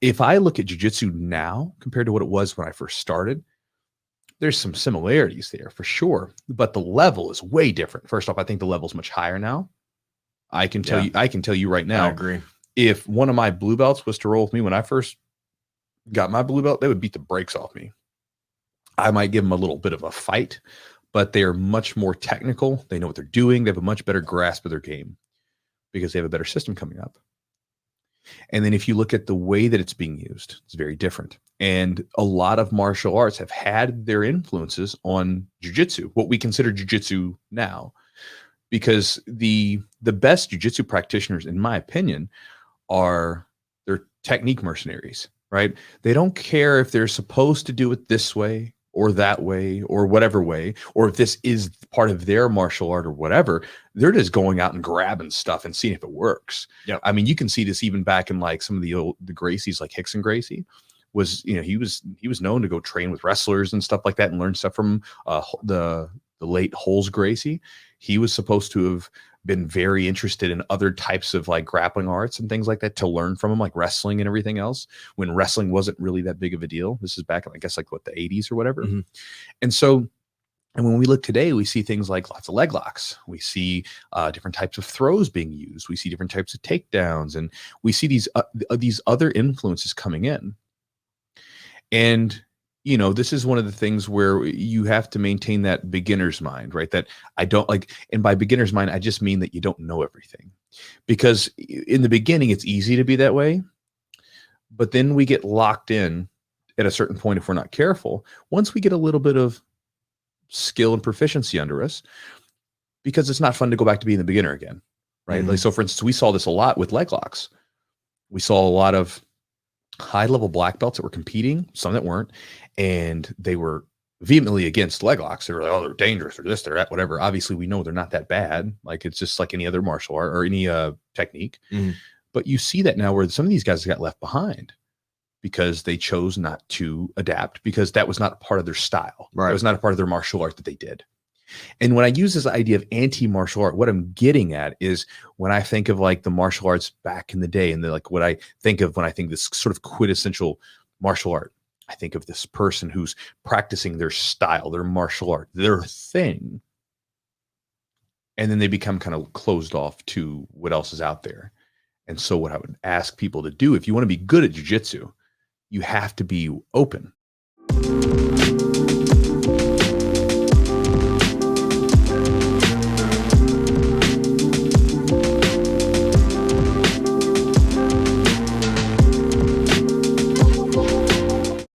if I look at jiu-jitsu now compared to what it was when I first started, there's some similarities there for sure, but the level is way different. First off, I think the level is much higher now. I can tell you right now. I agree. If one of my blue belts was to roll with me when I first got my blue belt, they would beat the brakes off me. I might give them a little bit of a fight, but they're much more technical. They know what they're doing. They have a much better grasp of their game because they have a better system coming up. And then if you look at the way that it's being used, it's very different. And a lot of martial arts have had their influences on jiu-jitsu, what we consider jiu-jitsu now, because the best jiu-jitsu practitioners, in my opinion, they're technique mercenaries, right? They don't care if they're supposed to do it this way or that way or whatever way, or if this is part of their martial art or whatever. They're just going out and grabbing stuff and seeing if it works. Yep. I mean, you can see this even back in like some of the Gracies, like Hickson Gracie was, he was known to go train with wrestlers and stuff like that and learn stuff from the late Holes Gracie. He was supposed to have been very interested in other types of like grappling arts and things like that to learn from him, like wrestling and everything else, when wrestling wasn't really that big of a deal. This is back in, I guess, like what, the 80s or whatever. Mm-hmm. And when we look today, we see things like lots of leg locks. We see different types of throws being used. We see different types of takedowns, and we see these other influences coming in. And this is one of the things where you have to maintain that beginner's mind, right? That I don't like, and by beginner's mind, I just mean that you don't know everything. Because in the beginning, it's easy to be that way, but then we get locked in at a certain point if we're not careful. Once we get a little bit of skill and proficiency under us, because it's not fun to go back to being the beginner again, right? Mm-hmm. Like, so for instance, we saw this a lot with leg locks. We saw a lot of high-level black belts that were competing, some that weren't, and they were vehemently against leg locks. They were like, oh, they're dangerous, or this, or that, whatever. Obviously, we know they're not that bad. Like, it's just like any other martial art or any technique. Mm-hmm. But you see that now where some of these guys got left behind because they chose not to adapt, because that was not part of their style. Right. It was not a part of their martial art that they did. And when I use this idea of anti-martial art, what I'm getting at is when I think of like the martial arts back in the day, and like what I think of when I think this sort of quintessential martial art, I think of this person who's practicing their style, their martial art, their thing. And then they become kind of closed off to what else is out there. And so what I would ask people to do, if you want to be good at jiu-jitsu, you have to be open.